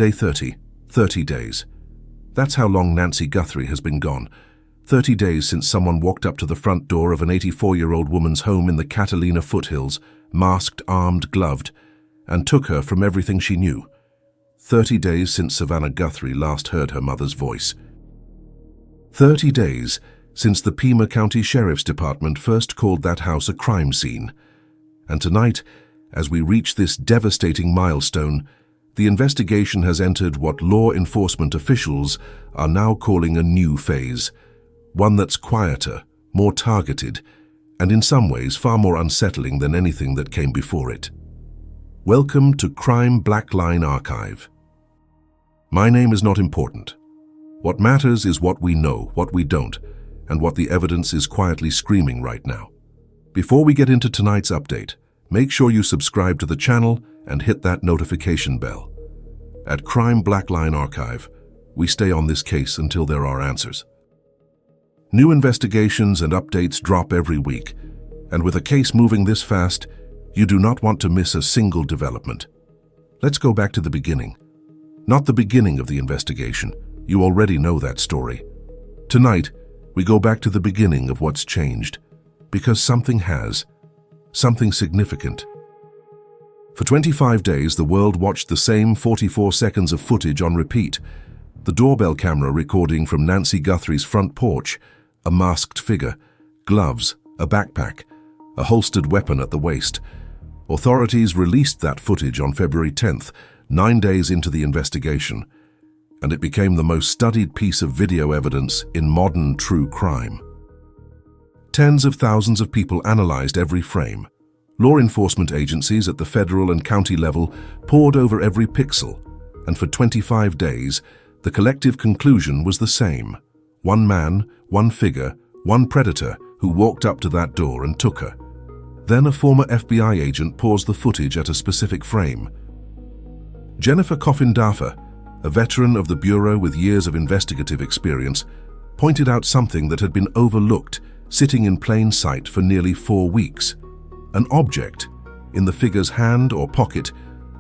Day 30. 30 days. That's how long Nancy Guthrie has been gone. 30 days since someone walked up to the front door of an 84-year-old woman's home in the Catalina foothills, masked, armed, gloved, and took her from everything she knew. 30 days since Savannah Guthrie last heard her mother's voice. 30 days since the Pima County Sheriff's Department first called that house a crime scene. And tonight, as we reach this devastating milestone, the investigation has entered what law enforcement officials are now calling a new phase. One that's quieter, more targeted, and in some ways far more unsettling than anything that came before it. Welcome to Crime Blackline Archive. My name is not important. What matters is what we know, what we don't, and what the evidence is quietly screaming right now. Before we get into tonight's update, make sure you subscribe to the channel and hit that notification bell. At Crime Blackline Archive, we stay on this case until there are answers. New investigations and updates drop every week, and with a case moving this fast, you do not want to miss a single development. Let's go back to the beginning. Not the beginning of the investigation. You already know that story. Tonight, we go back to the beginning of what's changed, because something has. Something significant. For 25 days, the world watched the same 44 seconds of footage on repeat. The doorbell camera recording from Nancy Guthrie's front porch, a masked figure, gloves, a backpack, a holstered weapon at the waist. Authorities released that footage on February 10th, 9 days into the investigation, and it became the most studied piece of video evidence in modern true crime. Tens of thousands of people analyzed every frame. Law enforcement agencies at the federal and county level pored over every pixel, and for 25 days, the collective conclusion was the same. One man, one figure, one predator who walked up to that door and took her. Then a former FBI agent paused the footage at a specific frame. Jennifer Coffin-Daffer, a veteran of the Bureau with years of investigative experience, pointed out something that had been overlooked, sitting in plain sight for nearly 4 weeks. An object in the figure's hand or pocket.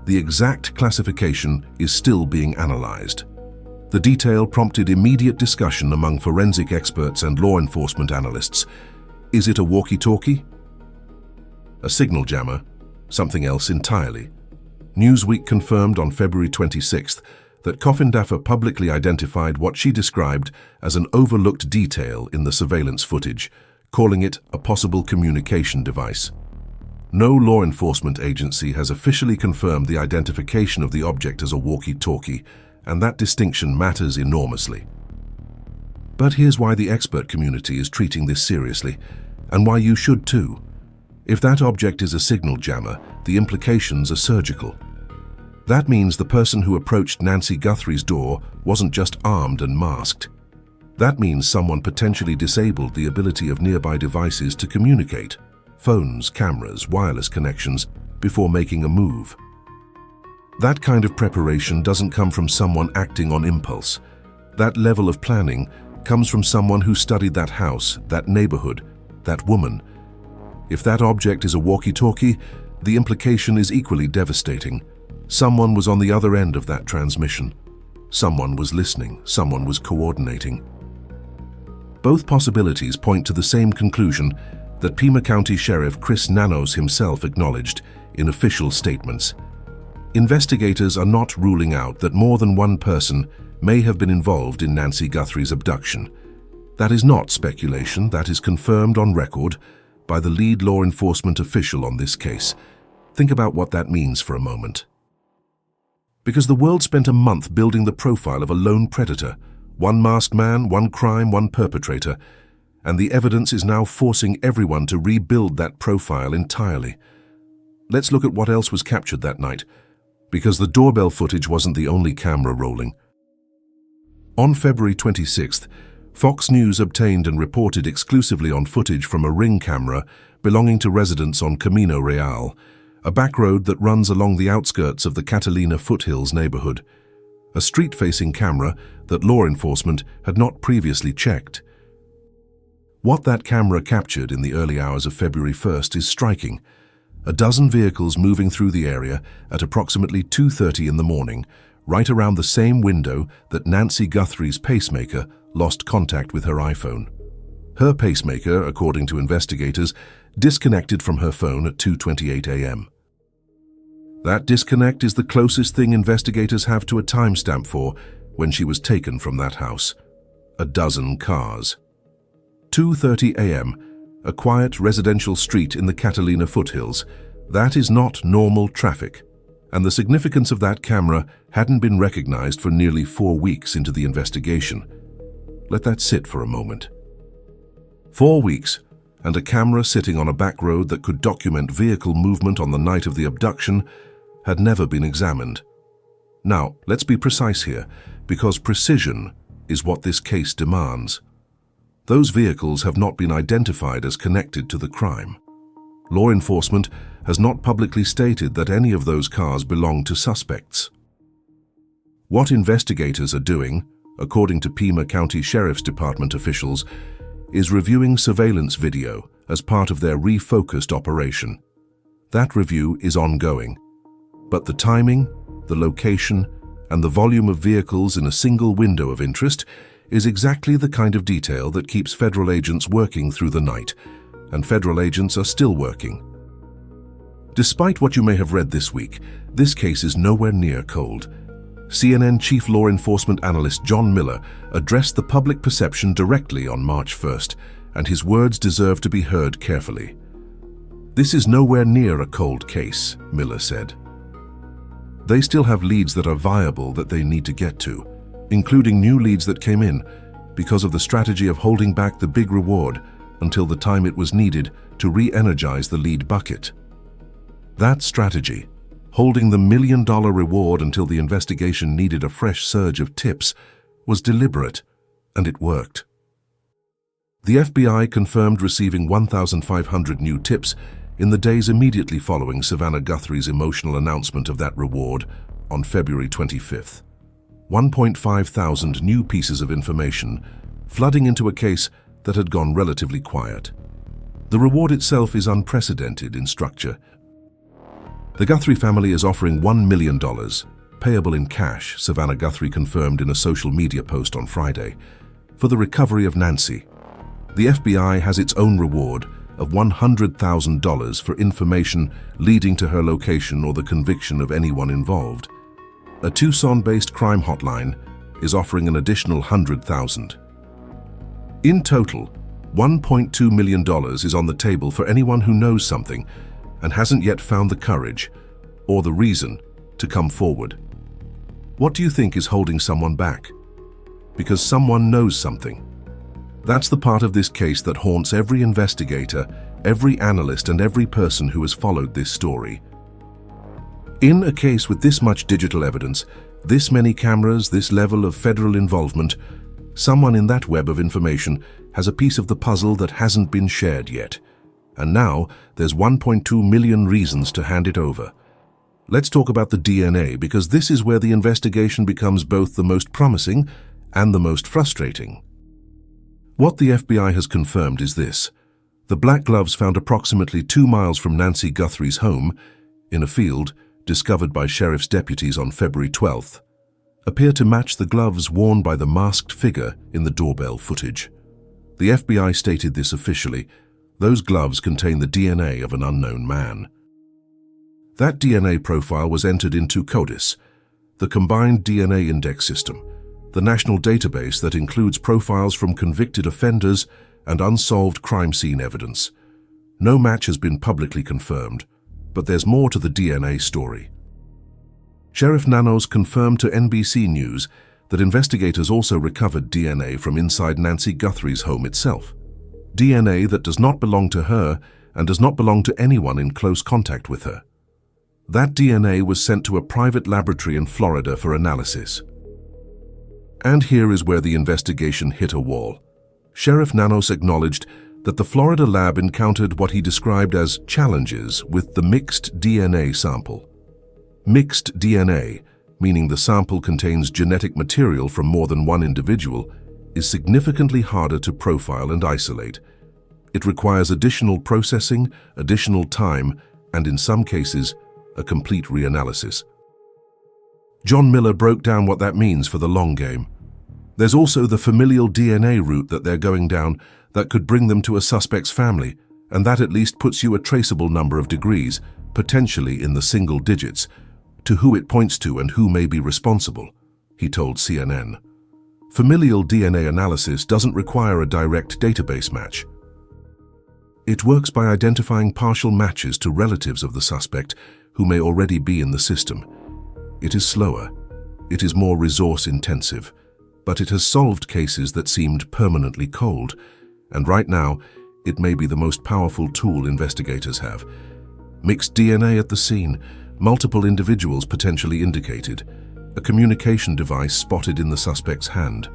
The exact classification is still being analyzed. The detail prompted immediate discussion among forensic experts and law enforcement analysts. Is it a walkie-talkie? A signal jammer? Something else entirely? Newsweek confirmed on February 26th that Coffin-Daffer publicly identified what she described as an overlooked detail in the surveillance footage, calling it a possible communication device. No law enforcement agency has officially confirmed the identification of the object as a walkie-talkie, and that distinction matters enormously. But here's why the expert community is treating this seriously, and why you should too. If that object is a signal jammer, the implications are surgical. That means the person who approached Nancy Guthrie's door wasn't just armed and masked. That means someone potentially disabled the ability of nearby devices to communicate, phones, cameras, wireless connections, before making a move. That kind of preparation doesn't come from someone acting on impulse. That level of planning comes from someone who studied that house, that neighborhood, that woman. If that object is a walkie-talkie, the implication is equally devastating. Someone was on the other end of that transmission. Someone was listening, someone was coordinating. Both possibilities point to the same conclusion that Pima County Sheriff Chris Nanos himself acknowledged in official statements. Investigators are not ruling out that more than one person may have been involved in Nancy Guthrie's abduction. That is not speculation, that is confirmed on record by the lead law enforcement official on this case. Think about what that means for a moment. Because the world spent a month building the profile of a lone predator, one masked man, one crime, one perpetrator, and the evidence is now forcing everyone to rebuild that profile entirely. Let's look at what else was captured that night, because the doorbell footage wasn't the only camera rolling. On February 26th, Fox News obtained and reported exclusively on footage from a Ring camera belonging to residents on Camino Real, a back road that runs along the outskirts of the Catalina foothills neighborhood. A street-facing camera that law enforcement had not previously checked. What that camera captured in the early hours of February 1st is striking. A dozen vehicles moving through the area at approximately 2:30 in the morning, right around the same window that Nancy Guthrie's pacemaker lost contact with her iPhone. Her pacemaker, according to investigators, disconnected from her phone at 2:28 a.m. That disconnect is the closest thing investigators have to a timestamp for when she was taken from that house. A dozen cars. 2:30 a.m., a quiet residential street in the Catalina foothills. That is not normal traffic, and the significance of that camera hadn't been recognized for nearly 4 weeks into the investigation. Let that sit for a moment. 4 weeks, and a camera sitting on a back road that could document vehicle movement on the night of the abduction had never been examined. Now, let's be precise here, because precision is what this case demands. Those vehicles have not been identified as connected to the crime. Law enforcement has not publicly stated that any of those cars belong to suspects. What investigators are doing, according to Pima County Sheriff's Department officials, is reviewing surveillance video as part of their refocused operation. That review is ongoing, but the timing, the location, and the volume of vehicles in a single window of interest is exactly the kind of detail that keeps federal agents working through the night, and federal agents are still working. Despite what you may have read this week, this case is nowhere near cold. CNN Chief Law Enforcement Analyst John Miller addressed the public perception directly on March 1st, and his words deserve to be heard carefully. "This is nowhere near a cold case," Miller said. "They still have leads that are viable that they need to get to, including new leads that came in because of the strategy of holding back the big reward until the time it was needed to re-energize the lead bucket. That strategy, holding the $1 million reward until the investigation needed a fresh surge of tips, was deliberate, and it worked. The FBI confirmed receiving 1,500 new tips in the days immediately following Savannah Guthrie's emotional announcement of that reward on February 25th. 1.5 thousand new pieces of information, flooding into a case that had gone relatively quiet. The reward itself is unprecedented in structure. The Guthrie family is offering $1 million, payable in cash, Savannah Guthrie confirmed in a social media post on Friday, for the recovery of Nancy. The FBI has its own reward of $100,000 for information leading to her location or the conviction of anyone involved. A Tucson-based crime hotline is offering an additional $100,000. In total, $1.2 million is on the table for anyone who knows something and hasn't yet found the courage or the reason to come forward. What do you think is holding someone back? Because someone knows something. That's the part of this case that haunts every investigator, every analyst, and every person who has followed this story. In a case with this much digital evidence, this many cameras, this level of federal involvement, someone in that web of information has a piece of the puzzle that hasn't been shared yet. And now there's 1.2 million reasons to hand it over. Let's talk about the DNA, because this is where the investigation becomes both the most promising and the most frustrating. What the FBI has confirmed is this: the black gloves found approximately 2 miles from Nancy Guthrie's home, in a field discovered by sheriff's deputies on February 12th, appear to match the gloves worn by the masked figure in the doorbell footage. The FBI stated this officially. Those gloves contain the DNA of an unknown man. That DNA profile was entered into CODIS, the Combined DNA Index System, the national database that includes profiles from convicted offenders and unsolved crime scene evidence. No match has been publicly confirmed, but there's more to the DNA story. Sheriff Nanos confirmed to NBC News that investigators also recovered DNA from inside Nancy Guthrie's home itself. DNA that does not belong to her and does not belong to anyone in close contact with her. That DNA was sent to a private laboratory in Florida for analysis. And here is where the investigation hit a wall. Sheriff Nanos acknowledged that the Florida lab encountered what he described as challenges with the mixed DNA sample. Mixed DNA, meaning the sample contains genetic material from more than one individual, is significantly harder to profile and isolate. It requires additional processing, additional time, and in some cases, a complete reanalysis. John Miller broke down what that means for the long game. There's also the familial DNA route that they're going down that could bring them to a suspect's family, and that at least puts you a traceable number of degrees, potentially in the single digits, to who it points to and who may be responsible, he told CNN. Familial DNA analysis doesn't require a direct database match. It works by identifying partial matches to relatives of the suspect who may already be in the system. It is slower, it is more resource-intensive, but it has solved cases that seemed permanently cold, and right now, it may be the most powerful tool investigators have. Mixed DNA at the scene, multiple individuals potentially indicated, a communication device spotted in the suspect's hand.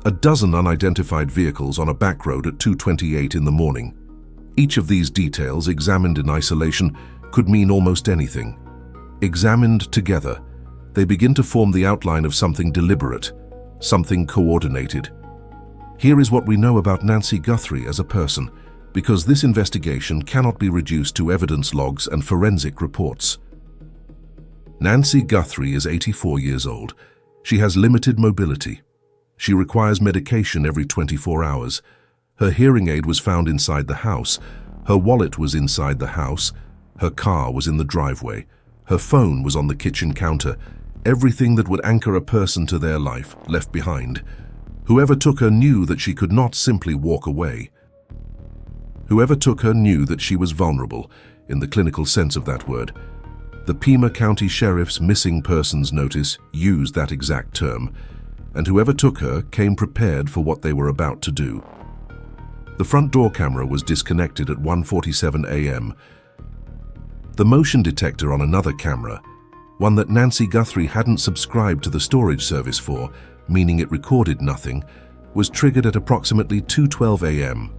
A dozen unidentified vehicles on a back road at 2:28 in the morning. Each of these details, examined in isolation, could mean almost anything. Examined together, they begin to form the outline of something deliberate, something coordinated. Here is what we know about Nancy Guthrie as a person, because this investigation cannot be reduced to evidence logs and forensic reports. Nancy Guthrie is 84 years old. She has limited mobility. She requires medication every 24 hours. Her hearing aid was found inside the house. Her wallet was inside the house. Her car was in the driveway. Her phone was on the kitchen counter. Everything that would anchor a person to their life left behind. Whoever took her knew that she could not simply walk away. Whoever took her knew that she was vulnerable, in the clinical sense of that word. The Pima County Sheriff's Missing Persons Notice used that exact term, and whoever took her came prepared for what they were about to do. The front door camera was disconnected at 1:47 a.m. The motion detector on another camera, one that Nancy Guthrie hadn't subscribed to the storage service for, meaning it recorded nothing, was triggered at approximately 2:12 a.m.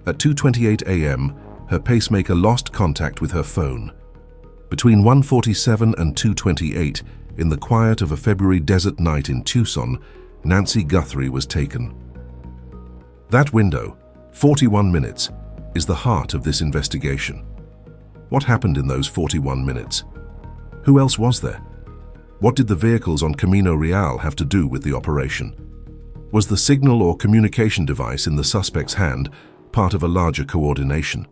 At 2:28 a.m., her pacemaker lost contact with her phone. Between 1:47 and 2:28, in the quiet of a February desert night in Tucson, Nancy Guthrie was taken. That window, 41 minutes, is the heart of this investigation. What happened in those 41 minutes? Who else was there? What did the vehicles on Camino Real have to do with the operation? Was the signal or communication device in the suspect's hand part of a larger coordination?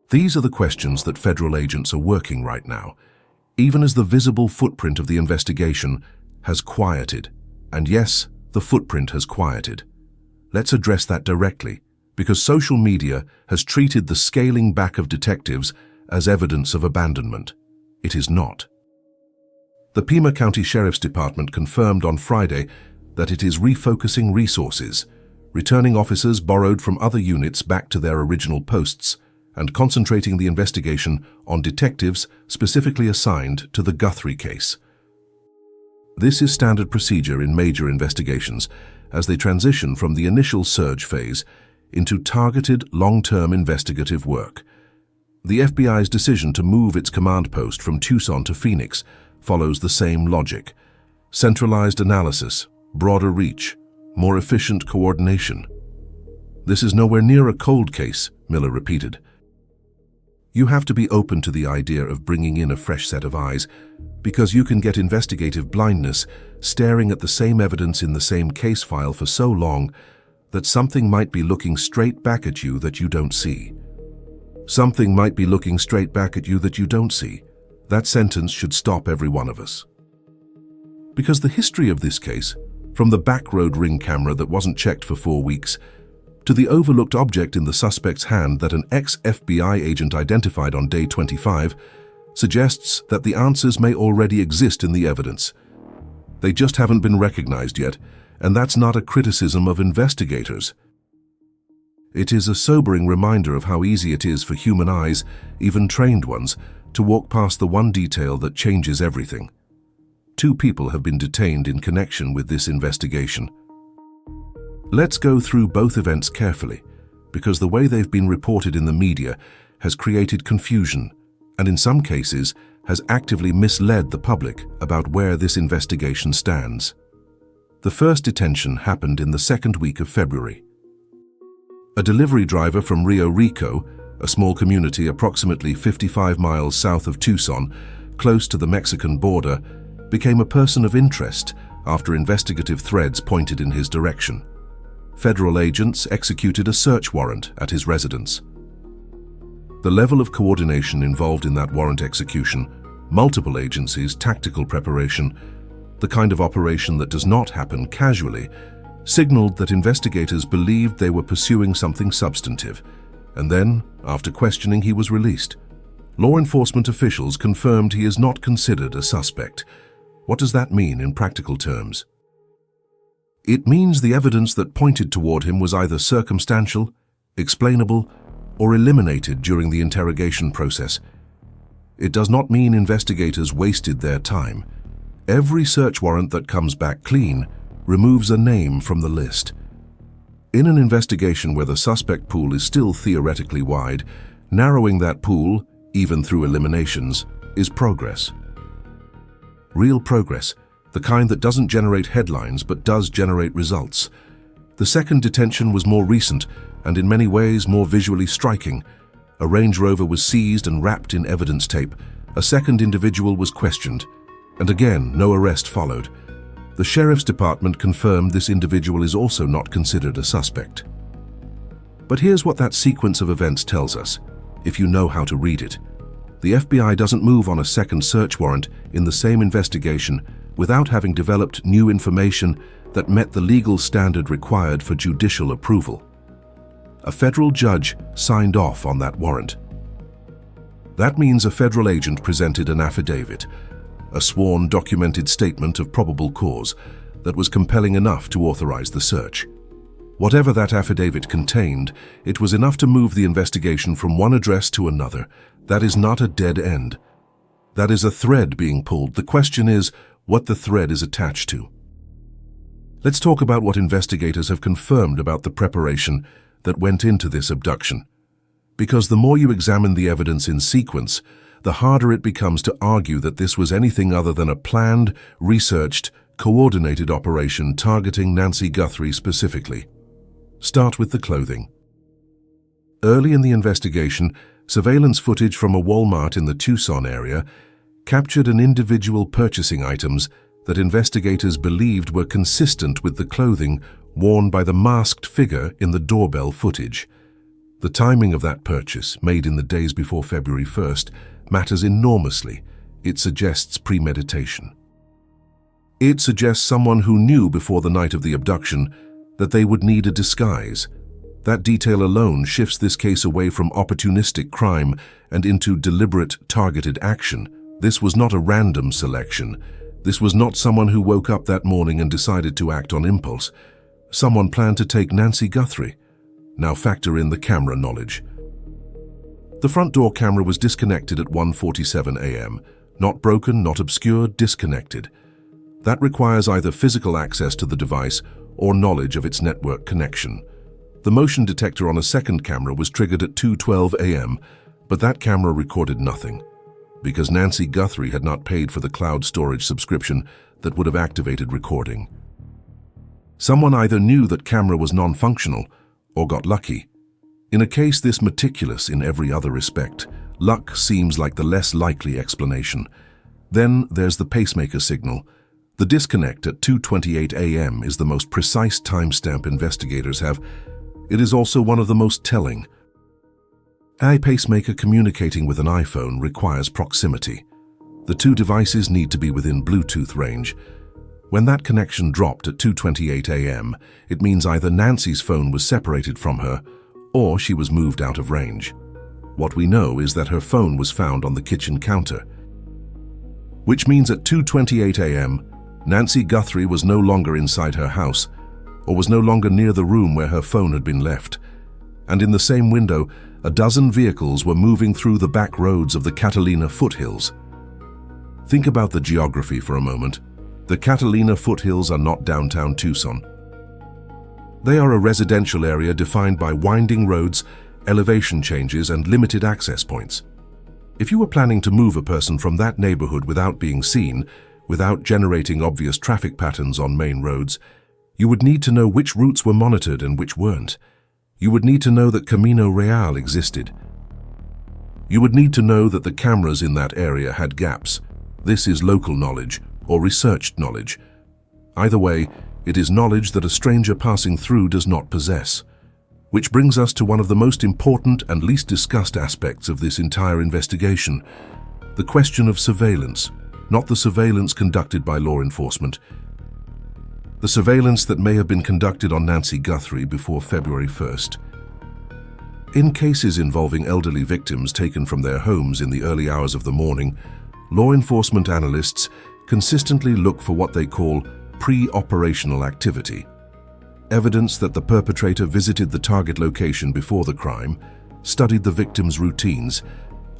These are the questions that federal agents are working right now, even as the visible footprint of the investigation has quieted. And yes, the footprint has quieted. Let's address that directly, because social media has treated the scaling back of detectives as evidence of abandonment. It is not. The Pima County Sheriff's Department confirmed on Friday that it is refocusing resources, returning officers borrowed from other units back to their original posts, and concentrating the investigation on detectives specifically assigned to the Guthrie case. This is standard procedure in major investigations as they transition from the initial surge phase into targeted, long-term investigative work. The FBI's decision to move its command post from Tucson to Phoenix follows the same logic. Centralized analysis, broader reach, more efficient coordination. This is nowhere near a cold case, Miller repeated. You have to be open to the idea of bringing in a fresh set of eyes, because you can get investigative blindness staring at the same evidence in the same case file for so long that something might be looking straight back at you that you don't see. Something might be looking straight back at you that you don't see. That sentence should stop every one of us. Because the history of this case, from the back road ring camera that wasn't checked for 4 weeks, to the overlooked object in the suspect's hand that an ex-FBI agent identified on day 25, suggests that the answers may already exist in the evidence. They just haven't been recognized yet, and that's not a criticism of investigators. It is a sobering reminder of how easy it is for human eyes, even trained ones, to walk past the one detail that changes everything. 2 people have been detained in connection with this investigation. Let's go through both events carefully, because the way they've been reported in the media has created confusion and in some cases has actively misled the public about where this investigation stands. The first detention happened in the second week of February. A delivery driver from Rio Rico, a small community approximately 55 miles south of Tucson, close to the Mexican border, became a person of interest after investigative threads pointed in his direction. Federal agents executed a search warrant at his residence. The level of coordination involved in that warrant execution, multiple agencies, tactical preparation, the kind of operation that does not happen casually, signaled that investigators believed they were pursuing something substantive. And then, after questioning, he was released. Law enforcement officials confirmed he is not considered a suspect. What does that mean in practical terms? It means the evidence that pointed toward him was either circumstantial, explainable, or eliminated during the interrogation process. It does not mean investigators wasted their time. Every search warrant that comes back clean removes a name from the list. In an investigation where the suspect pool is still theoretically wide, narrowing that pool, even through eliminations, is progress. Real progress, the kind that doesn't generate headlines but does generate results. The second detention was more recent and in many ways more visually striking. A Range Rover was seized and wrapped in evidence tape. A second individual was questioned, and again no arrest followed. The Sheriff's Department confirmed this individual is also not considered a suspect. But here's what that sequence of events tells us, if you know how to read it. The FBI doesn't move on a second search warrant in the same investigation without having developed new information that met the legal standard required for judicial approval. A federal judge signed off on that warrant. That means a federal agent presented an affidavit, a sworn documented statement of probable cause that was compelling enough to authorize the search. Whatever that affidavit contained, it was enough to move the investigation from one address to another. That is not a dead end. That is a thread being pulled. The question is what the thread is attached to. Let's talk about what investigators have confirmed about the preparation that went into this abduction. Because the more you examine the evidence in sequence, the harder it becomes to argue that this was anything other than a planned, researched, coordinated operation targeting Nancy Guthrie specifically. Start with the clothing. Early in the investigation, surveillance footage from a Walmart in the Tucson area captured an individual purchasing items that investigators believed were consistent with the clothing worn by the masked figure in the Doorbell footage. The timing of that purchase, made in the days before February 1st, matters enormously. It suggests premeditation. It suggests someone who knew before the night of the abduction that they would need a disguise. That detail alone shifts this case away from opportunistic crime and into deliberate, targeted action. This was not a random selection. This was not someone who woke up that morning and decided to act on impulse. Someone planned to take Nancy Guthrie. Now factor in the camera knowledge. The front door camera was disconnected at 1:47 a.m. Not broken, not obscured, disconnected. That requires either physical access to the device or knowledge of its network connection. The motion detector on a second camera was triggered at 2:12 a.m., but that camera recorded nothing, because Nancy Guthrie had not paid for the cloud storage subscription that would have activated recording. Someone either knew that camera was non-functional or got lucky. In a case this meticulous in every other respect, luck seems like the less likely explanation. Then there's the pacemaker signal. The disconnect at 2:28 a.m. is the most precise timestamp investigators have. It is also one of the most telling. A pacemaker communicating with an iPhone requires proximity. The two devices need to be within Bluetooth range. When that connection dropped at 2:28 a.m., it means either Nancy's phone was separated from her or she was moved out of range. What we know is that her phone was found on the kitchen counter, which means at 2:28 a.m., Nancy Guthrie was no longer inside her house or was no longer near the room where her phone had been left. And in the same window, a dozen vehicles were moving through the back roads of the Catalina foothills. Think about the geography for a moment. The Catalina foothills are not downtown Tucson. They are a residential area defined by winding roads, elevation changes, and limited access points. If you were planning to move a person from that neighborhood without being seen, without generating obvious traffic patterns on main roads, you would need to know which routes were monitored and which weren't. You would need to know that Camino Real existed. You would need to know that the cameras in that area had gaps, This is local knowledge or researched knowledge. Either way, it is knowledge that a stranger passing through does not possess. Which brings us to one of the most important and least discussed aspects of this entire investigation, the question of surveillance, not the surveillance conducted by law enforcement. The surveillance that may have been conducted on Nancy Guthrie before February 1st. In cases involving elderly victims taken from their homes in the early hours of the morning, law enforcement analysts consistently look for what they call pre-operational activity. Evidence that the perpetrator visited the target location before the crime, studied the victim's routines,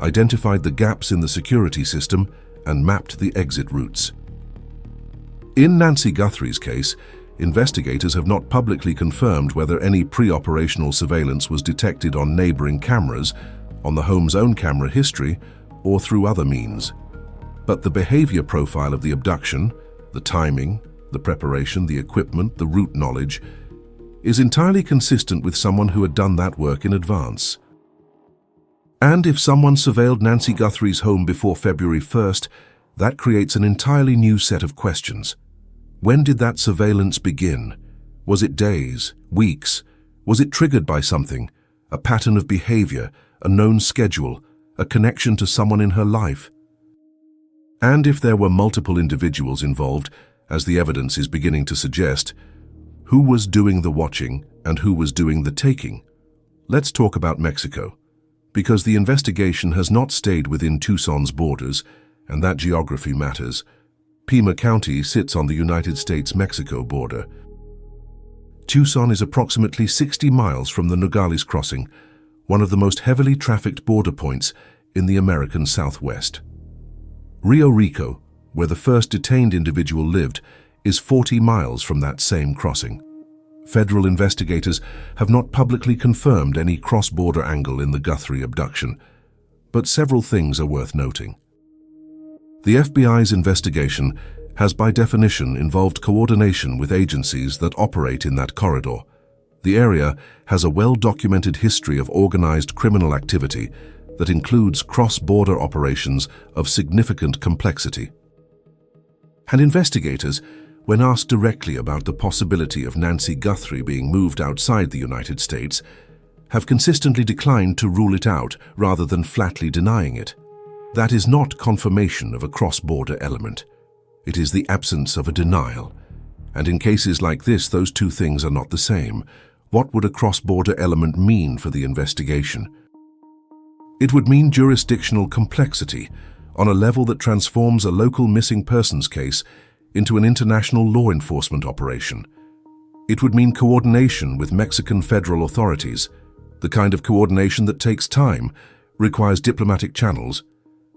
identified the gaps in the security system, and mapped the exit routes. In Nancy Guthrie's case, investigators have not publicly confirmed whether any pre-operational surveillance was detected on neighboring cameras, on the home's own camera history, or through other means. But the behavior profile of the abduction, the timing, the preparation, the equipment, the route knowledge, is entirely consistent with someone who had done that work in advance. And if someone surveilled Nancy Guthrie's home before February 1st, that creates an entirely new set of questions. When did that surveillance begin? Was it days, weeks? Was it triggered by something, a pattern of behavior, a known schedule, a connection to someone in her life? And if there were multiple individuals involved, as the evidence is beginning to suggest, who was doing the watching and who was doing the taking? Let's talk about Mexico, because the investigation has not stayed within Tucson's borders, and that geography matters. Pima County sits on the United States-Mexico border. Tucson is approximately 60 miles from the Nogales Crossing, one of the most heavily trafficked border points in the American Southwest. Rio Rico, where the first detained individual lived, is 40 miles from that same crossing. Federal investigators have not publicly confirmed any cross-border angle in the Guthrie abduction, but several things are worth noting. The FBI's investigation has by definition involved coordination with agencies that operate in that corridor. The area has a well-documented history of organized criminal activity that includes cross-border operations of significant complexity. And investigators, when asked directly about the possibility of Nancy Guthrie being moved outside the United States, have consistently declined to rule it out rather than flatly denying it. That is not confirmation of a cross-border element. It is the absence of a denial. And in cases like this, those two things are not the same. What would a cross-border element mean for the investigation? It would mean jurisdictional complexity on a level that transforms a local missing persons case into an international law enforcement operation. It would mean coordination with Mexican federal authorities, the kind of coordination that takes time, requires diplomatic channels,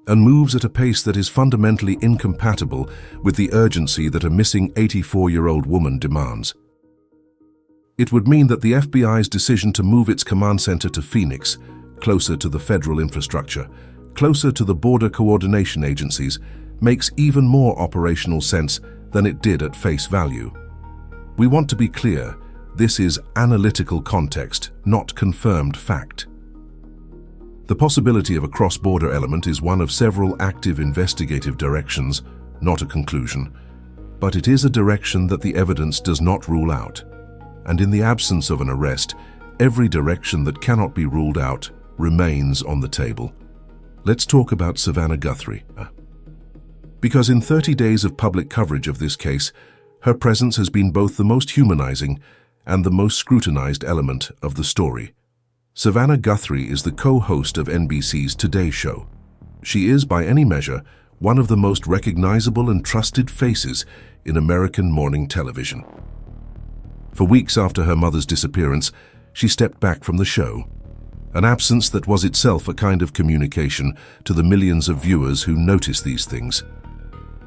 and moves at a pace that is fundamentally incompatible with the urgency that a missing 84-year-old woman demands. It would mean that the FBI's decision to move its command center to Phoenix, closer to the federal infrastructure, closer to the border coordination agencies, makes even more operational sense than it did at face value. We want to be clear, this is analytical context, not confirmed fact. The possibility of a cross-border element is one of several active investigative directions, not a conclusion, but it is a direction that the evidence does not rule out. And in the absence of an arrest, every direction that cannot be ruled out remains on the table. Let's talk about Savannah Guthrie. Because in 30 days of public coverage of this case, her presence has been both the most humanizing and the most scrutinized element of the story. Savannah Guthrie is the co-host of NBC's Today Show. She is, by any measure, one of the most recognizable and trusted faces in American morning television. For weeks after her mother's disappearance, she stepped back from the show, an absence that was itself a kind of communication to the millions of viewers who notice these things.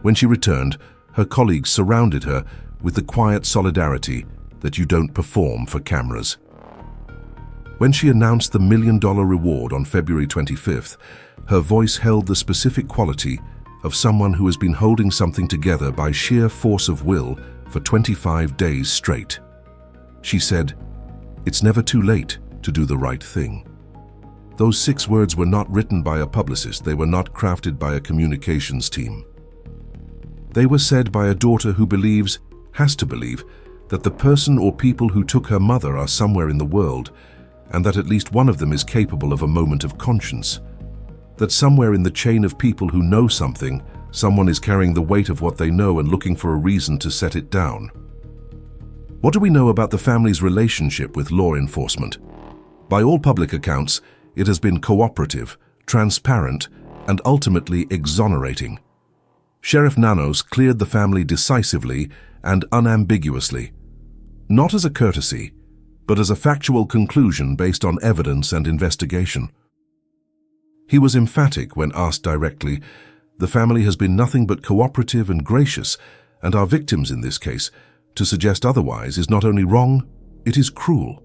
When she returned, her colleagues surrounded her with the quiet solidarity that you don't perform for cameras. When she announced the $1 million reward on February 25th, her voice held the specific quality of someone who has been holding something together by sheer force of will for 25 days straight. She said, "It's never too late to do the right thing." Those 6 words were not written by a publicist, they were not crafted by a communications team. They were said by a daughter who has to believe, that the person or people who took her mother are somewhere in the world, and that at least one of them is capable of a moment of conscience. That somewhere in the chain of people who know something, someone is carrying the weight of what they know and looking for a reason to set it down. What do we know about the family's relationship with law enforcement? By all public accounts, it has been cooperative, transparent, and ultimately exonerating. Sheriff Nanos cleared the family decisively and unambiguously, not as a courtesy, but as a factual conclusion based on evidence and investigation. He was emphatic when asked directly, "The family has been nothing but cooperative and gracious, and our victims in this case. To suggest otherwise is not only wrong, it is cruel."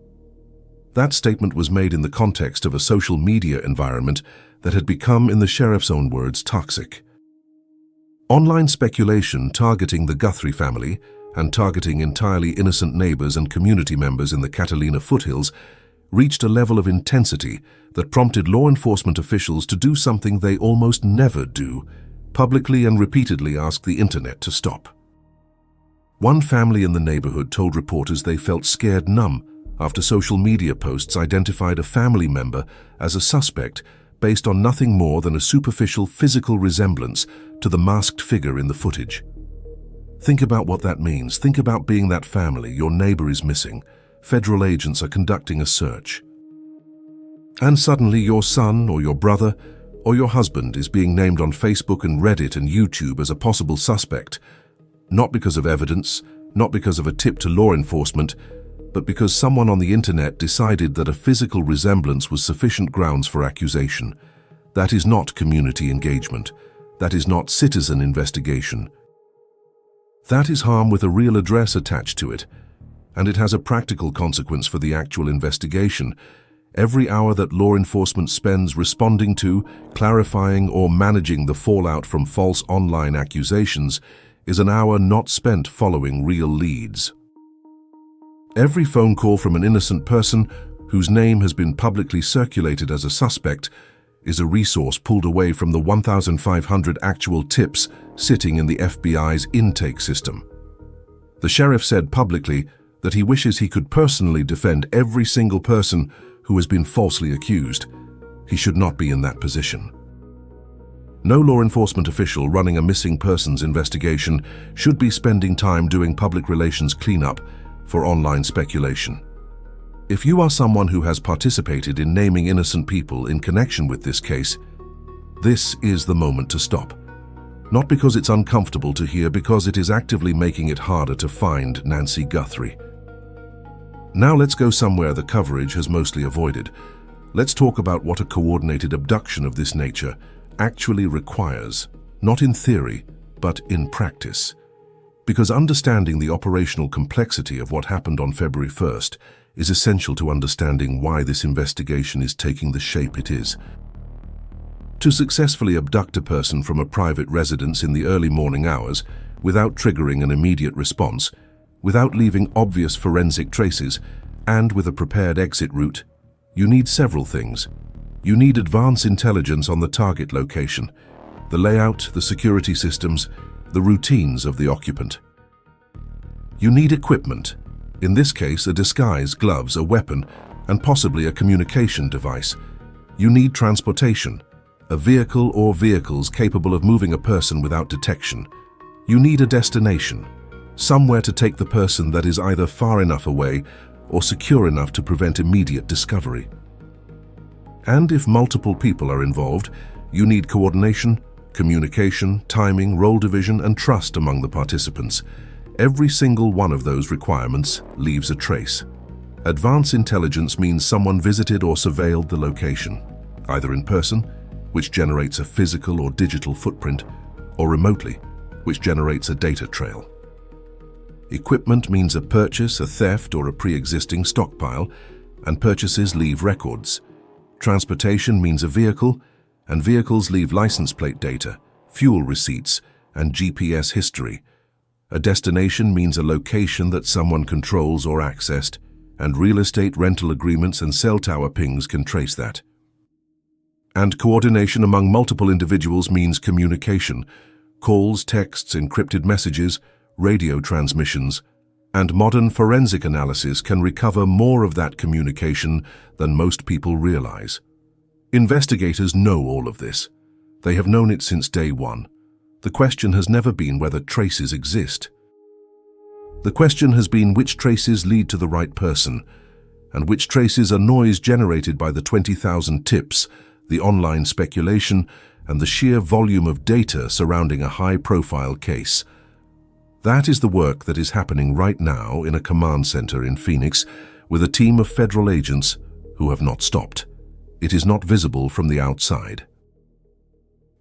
That statement was made in the context of a social media environment that had become, in the sheriff's own words, toxic. Online speculation targeting the Guthrie family and targeting entirely innocent neighbors and community members in the Catalina foothills reached a level of intensity that prompted law enforcement officials to do something they almost never do: publicly and repeatedly ask the internet to stop. One family in the neighborhood told reporters they felt scared numb after social media posts identified a family member as a suspect based on nothing more than a superficial physical resemblance to the masked figure in the footage. Think about what that means. Think about being that family. Your neighbor is missing. Federal agents are conducting a search. And suddenly your son or your brother or your husband is being named on Facebook and Reddit and YouTube as a possible suspect, not because of evidence, not because of a tip to law enforcement, but because someone on the internet decided that a physical resemblance was sufficient grounds for accusation. That is not community engagement. That is not citizen investigation. That is harm with a real address attached to it, and it has a practical consequence for the actual investigation. Every hour that law enforcement spends responding to, clarifying, or managing the fallout from false online accusations is an hour not spent following real leads. Every phone call from an innocent person whose name has been publicly circulated as a suspect is a resource pulled away from the 1,500 actual tips sitting in the FBI's intake system. The sheriff said publicly that he wishes he could personally defend every single person who has been falsely accused. He should not be in that position. No law enforcement official running a missing persons investigation should be spending time doing public relations cleanup for online speculation. If you are someone who has participated in naming innocent people in connection with this case, this is the moment to stop. Not because it's uncomfortable to hear, because it is actively making it harder to find Nancy Guthrie. Now let's go somewhere the coverage has mostly avoided. Let's talk about what a coordinated abduction of this nature actually requires, not in theory, but in practice. Because understanding the operational complexity of what happened on February 1st is essential to understanding why this investigation is taking the shape it is. To successfully abduct a person from a private residence in the early morning hours, without triggering an immediate response, without leaving obvious forensic traces, and with a prepared exit route, you need several things. You need advanced intelligence on the target location, the layout, the security systems, the routines of the occupant. You need equipment, in this case a disguise, gloves, a weapon, and possibly a communication device. You need transportation, a vehicle or vehicles capable of moving a person without detection. You need a destination, somewhere to take the person that is either far enough away or secure enough to prevent immediate discovery. And if multiple people are involved, you need coordination, communication, timing, role division, and trust among the participants. Every single one of those requirements leaves a trace. Advanced intelligence means someone visited or surveilled the location, either in person, which generates a physical or digital footprint, or remotely, which generates a data trail. Equipment means a purchase, a theft, or a pre-existing stockpile, and purchases leave records. Transportation means a vehicle, and vehicles leave license plate data, fuel receipts, and GPS history. A destination means a location that someone controls or accessed, and real estate rental agreements and cell tower pings can trace that. And coordination among multiple individuals means communication, calls, texts, encrypted messages, radio transmissions, and modern forensic analysis can recover more of that communication than most people realize. Investigators know all of this. They have known it since day one. The question has never been whether traces exist. The question has been which traces lead to the right person, and which traces are noise generated by the 20,000 tips, the online speculation, and the sheer volume of data surrounding a high-profile case. That is the work that is happening right now in a command center in Phoenix with a team of federal agents who have not stopped. It is not visible from the outside.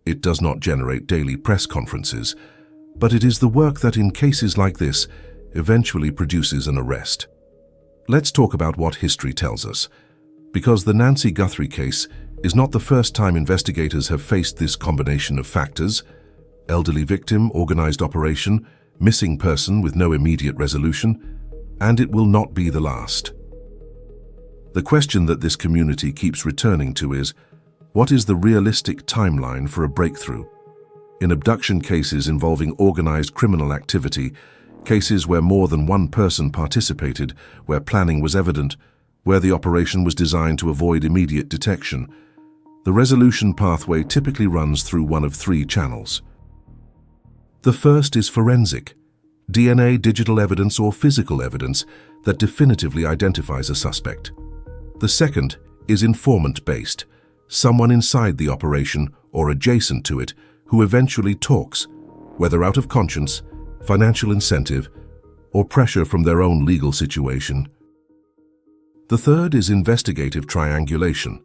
It does not generate daily press conferences, but it is the work that in cases like this eventually produces an arrest. Let's talk about what history tells us, because the Nancy Guthrie case is not the first time investigators have faced this combination of factors: elderly victim, organized operation, missing person with no immediate resolution, and it will not be the last. The question that this community keeps returning to is, what is the realistic timeline for a breakthrough? In abduction cases involving organized criminal activity, cases where more than one person participated, where planning was evident, where the operation was designed to avoid immediate detection, the resolution pathway typically runs through one of three channels. The first is forensic: DNA, digital evidence, or physical evidence that definitively identifies a suspect. The second is informant-based: someone inside the operation or adjacent to it who eventually talks, whether out of conscience, financial incentive, or pressure from their own legal situation. The third is investigative triangulation: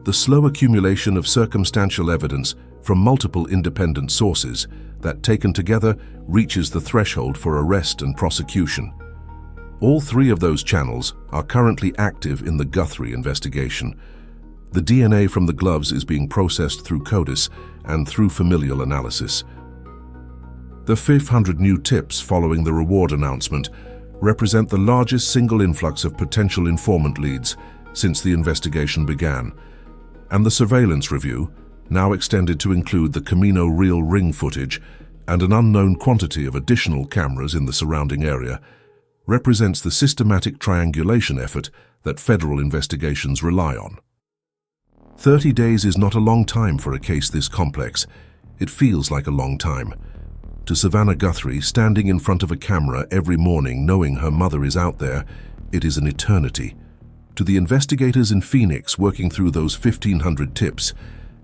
the slow accumulation of circumstantial evidence from multiple independent sources that, taken together, reaches the threshold for arrest and prosecution. All three of those channels are currently active in the Guthrie investigation. The DNA from the gloves is being processed through CODIS and through familial analysis. The 500 new tips following the reward announcement represent the largest single influx of potential informant leads since the investigation began, and the surveillance review, now extended to include the Camino Real ring footage and an unknown quantity of additional cameras in the surrounding area, represents the systematic triangulation effort that federal investigations rely on. 30 days is not a long time for a case this complex. It feels like a long time. To Savannah Guthrie, standing in front of a camera every morning knowing her mother is out there, it is an eternity. To the investigators in Phoenix working through those 1,500 tips,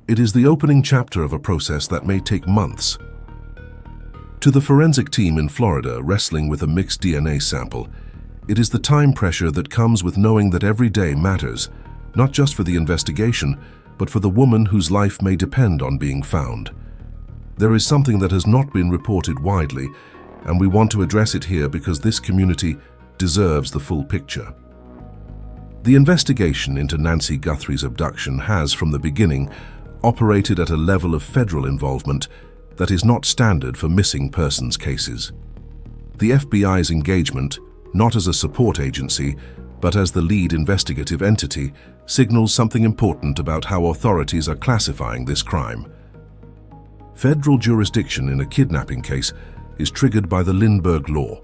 it is the opening chapter of a process that may take months. To the forensic team in Florida wrestling with a mixed DNA sample, it is the time pressure that comes with knowing that every day matters, not just for the investigation, but for the woman whose life may depend on being found. There is something that has not been reported widely, and we want to address it here because this community deserves the full picture. The investigation into Nancy Guthrie's abduction has, from the beginning, operated at a level of federal involvement that is not standard for missing persons cases. The FBI's engagement, not as a support agency, but as the lead investigative entity, signals something important about how authorities are classifying this crime. Federal jurisdiction in a kidnapping case is triggered by the Lindbergh Law,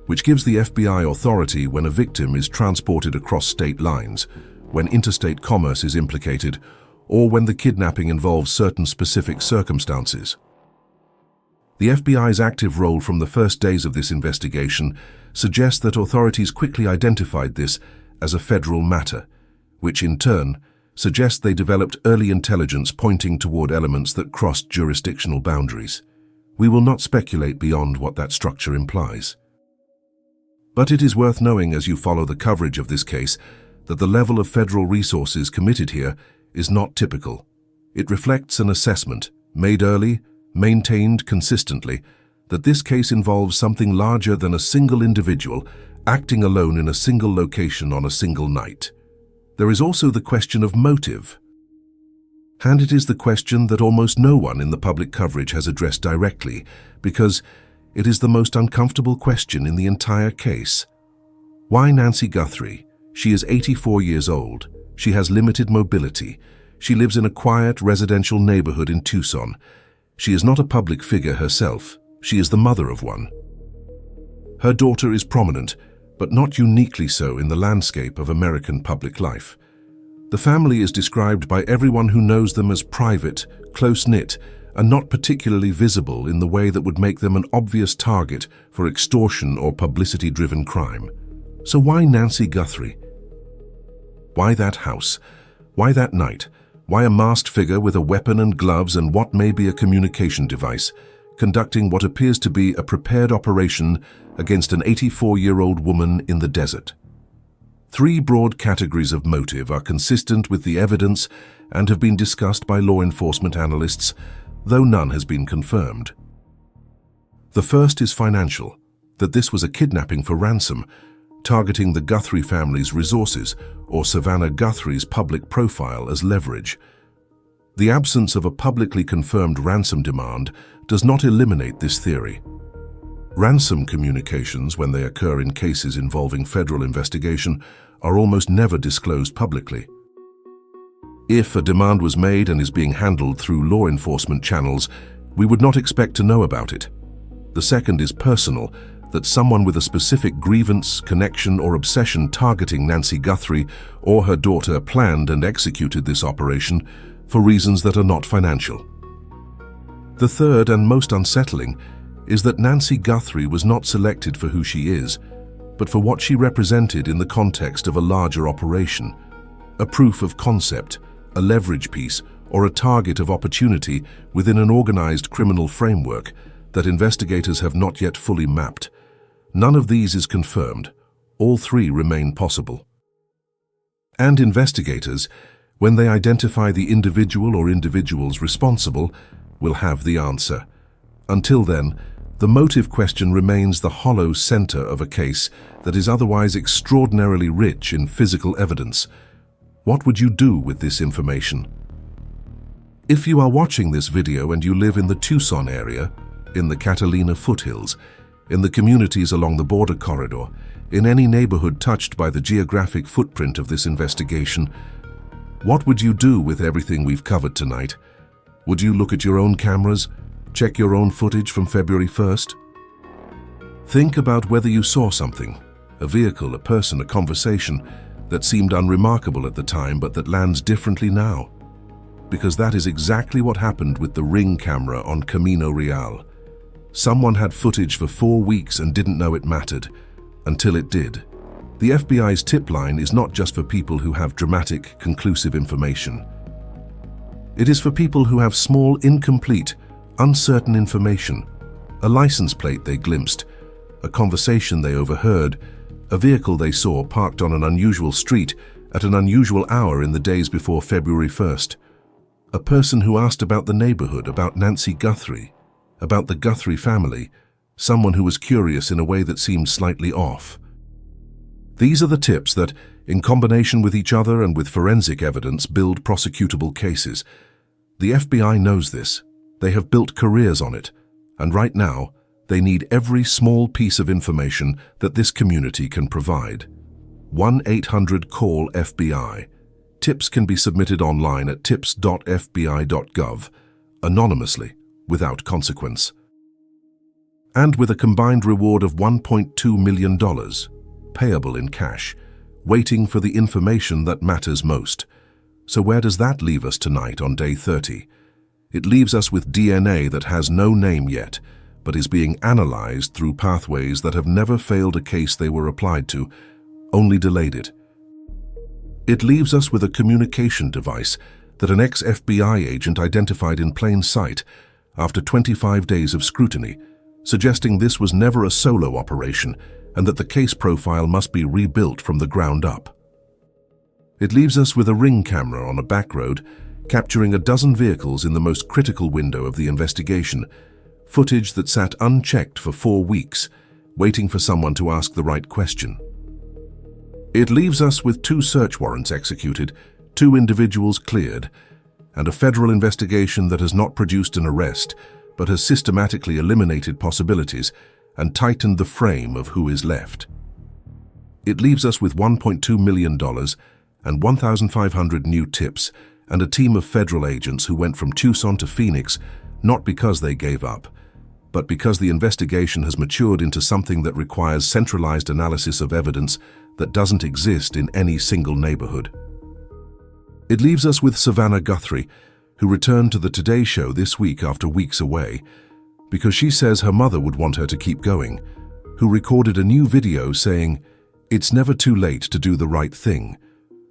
which gives the FBI authority when a victim is transported across state lines, when interstate commerce is implicated, or when the kidnapping involves certain specific circumstances. The FBI's active role from the first days of this investigation suggests that authorities quickly identified this as a federal matter, which in turn suggests they developed early intelligence pointing toward elements that crossed jurisdictional boundaries. We will not speculate beyond what that structure implies. But it is worth knowing as you follow the coverage of this case that the level of federal resources committed here is not typical. It reflects an assessment, made early, maintained consistently, that this case involves something larger than a single individual acting alone in a single location on a single night. There is also the question of motive. And it is the question that almost no one in the public coverage has addressed directly, because it is the most uncomfortable question in the entire case. Why Nancy Guthrie? She is 84 years old. She has limited mobility. She lives in a quiet residential neighborhood in Tucson. She is not a public figure herself, she is the mother of one. Her daughter is prominent, but not uniquely so in the landscape of American public life. The family is described by everyone who knows them as private, close-knit, and not particularly visible in the way that would make them an obvious target for extortion or publicity-driven crime. So why Nancy Guthrie? Why that house? Why that night? Why a masked figure with a weapon and gloves and what may be a communication device, conducting what appears to be a prepared operation against an 84-year-old woman in the desert? Three broad categories of motive are consistent with the evidence and have been discussed by law enforcement analysts, though none has been confirmed. The first is financial, that this was a kidnapping for ransom, targeting the Guthrie family's resources or Savannah Guthrie's public profile as leverage. The absence of a publicly confirmed ransom demand does not eliminate this theory. Ransom communications, when they occur in cases involving federal investigation, are almost never disclosed publicly. If a demand was made and is being handled through law enforcement channels, we would not expect to know about it. The second is personal, that someone with a specific grievance, connection, or obsession targeting Nancy Guthrie or her daughter planned and executed this operation for reasons that are not financial. The third and most unsettling is that Nancy Guthrie was not selected for who she is, but for what she represented in the context of a larger operation, a proof of concept, a leverage piece, or a target of opportunity within an organized criminal framework that investigators have not yet fully mapped. None of these is confirmed. All three remain possible. And investigators, when they identify the individual or individuals responsible, will have the answer. Until then, the motive question remains the hollow center of a case that is otherwise extraordinarily rich in physical evidence. What would you do with this information? If you are watching this video and you live in the Tucson area, in the Catalina foothills, in the communities along the border corridor, in any neighborhood touched by the geographic footprint of this investigation, what would you do with everything we've covered tonight? Would you look at your own cameras, check your own footage from February 1st? Think about whether you saw something, a vehicle, a person, a conversation, that seemed unremarkable at the time but that lands differently now. Because that is exactly what happened with the Ring camera on Camino Real. Someone had footage for 4 weeks and didn't know it mattered, until it did. The FBI's tip line is not just for people who have dramatic, conclusive information. It is for people who have small, incomplete, uncertain information, a license plate they glimpsed, a conversation they overheard, a vehicle they saw parked on an unusual street at an unusual hour in the days before February 1st, a person who asked about the neighborhood, about Nancy Guthrie, about the Guthrie family, someone who was curious in a way that seemed slightly off. These are the tips that, in combination with each other and with forensic evidence, build prosecutable cases. The FBI knows this. They have built careers on it, and right now, they need every small piece of information that this community can provide. 1-800-CALL-FBI. Tips can be submitted online at tips.fbi.gov, anonymously, without consequence. And with a combined reward of $1.2 million, payable in cash, waiting for the information that matters most. So where does that leave us tonight on day 30? It leaves us with DNA that has no name yet, but is being analyzed through pathways that have never failed a case they were applied to, only delayed it. It leaves us with a communication device that an ex-FBI agent identified in plain sight after 25 days of scrutiny, suggesting this was never a solo operation and that the case profile must be rebuilt from the ground up. It leaves us with a Ring camera on a back road, capturing a dozen vehicles in the most critical window of the investigation, footage that sat unchecked for 4 weeks, waiting for someone to ask the right question. It leaves us with 2 search warrants executed, 2 individuals cleared, and a federal investigation that has not produced an arrest, but has systematically eliminated possibilities and tightened the frame of who is left. It leaves us with $1.2 million and 1,500 new tips and a team of federal agents who went from Tucson to Phoenix, not because they gave up, but because the investigation has matured into something that requires centralized analysis of evidence that doesn't exist in any single neighborhood. It leaves us with Savannah Guthrie, who returned to the Today Show this week after weeks away, because she says her mother would want her to keep going, who recorded a new video saying, "It's never too late to do the right thing,"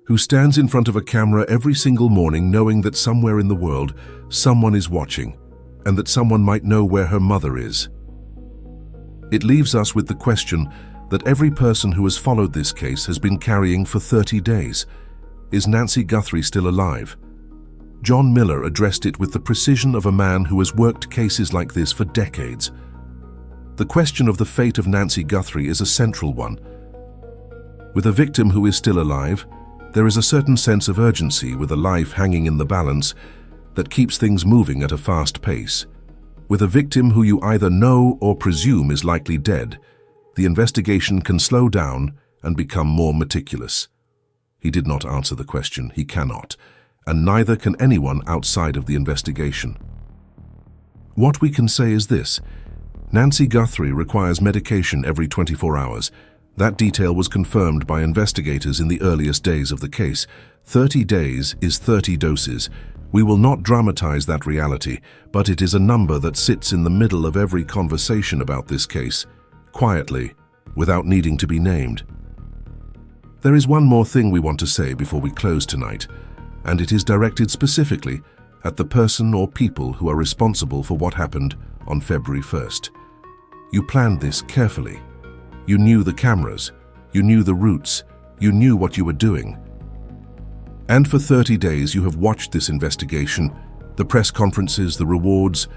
who stands in front of a camera every single morning knowing that somewhere in the world someone is watching, and that someone might know where her mother is. It leaves us with the question that every person who has followed this case has been carrying for 30 days. Is Nancy Guthrie still alive? John Miller addressed it with the precision of a man who has worked cases like this for decades. The question of the fate of Nancy Guthrie is a central one. With a victim who is still alive, there is a certain sense of urgency with a life hanging in the balance that keeps things moving at a fast pace. With a victim who you either know or presume is likely dead, the investigation can slow down and become more meticulous. He did not answer the question. He cannot, and neither can anyone outside of the investigation. What we can say is this: Nancy Guthrie requires medication every 24 hours. That detail was confirmed by investigators in the earliest days of the case. 30 days is 30 doses. We will not dramatize that reality, but it is a number that sits in the middle of every conversation about this case, quietly, without needing to be named. There is one more thing we want to say before we close tonight, and it is directed specifically at the person or people who are responsible for what happened on February 1st. You planned this carefully. You knew the cameras, you knew the routes, you knew what you were doing. And for 30 days you have watched this investigation, the press conferences, the rewards,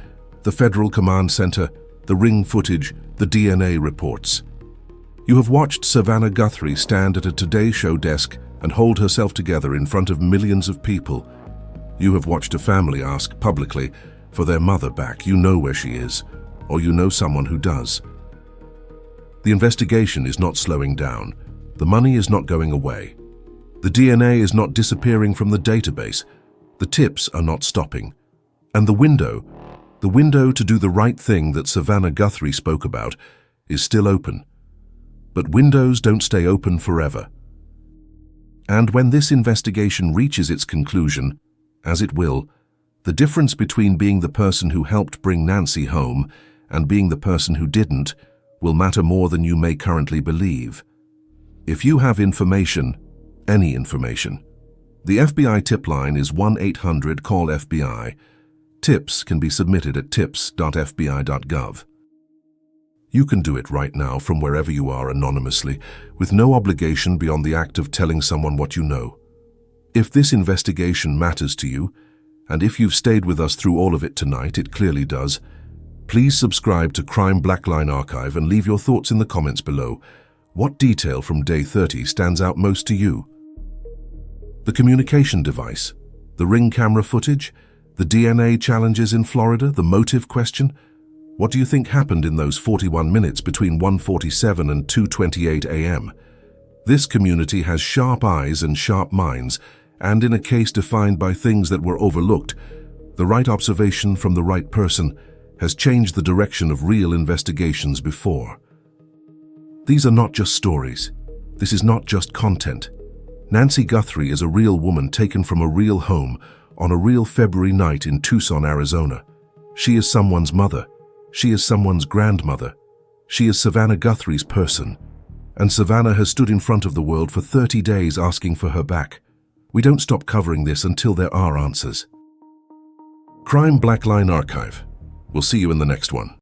the Federal Command Center, the ring footage, the DNA reports. You have watched Savannah Guthrie stand at a Today Show desk and hold herself together in front of millions of people. You have watched a family ask publicly for their mother back. You know where she is, or you know someone who does. The investigation is not slowing down. The money is not going away. The DNA is not disappearing from the database. The tips are not stopping. And the window to do the right thing that Savannah Guthrie spoke about, is still open. But windows don't stay open forever. And when this investigation reaches its conclusion, as it will, the difference between being the person who helped bring Nancy home and being the person who didn't will matter more than you may currently believe. If you have information, any information, the FBI tip line is 1-800-CALL-FBI. Tips can be submitted at tips.fbi.gov. You can do it right now from wherever you are anonymously, with no obligation beyond the act of telling someone what you know. If this investigation matters to you, and if you've stayed with us through all of it tonight, it clearly does, please subscribe to Crime Blackline Archive and leave your thoughts in the comments below. What detail from day 30 stands out most to you? The communication device, the ring camera footage, the DNA challenges in Florida, the motive question? What do you think happened in those 41 minutes between 1:47 and 2:28 a.m.? This community has sharp eyes and sharp minds, and in a case defined by things that were overlooked, the right observation from the right person has changed the direction of real investigations before. These are not just stories. This is not just content. Nancy Guthrie is a real woman taken from a real home on a real February night in Tucson, Arizona. She is someone's mother. She is someone's grandmother. She is Savannah Guthrie's person. And Savannah has stood in front of the world for 30 days asking for her back. We don't stop covering this until there are answers. Crime Blackline Archive. We'll see you in the next one.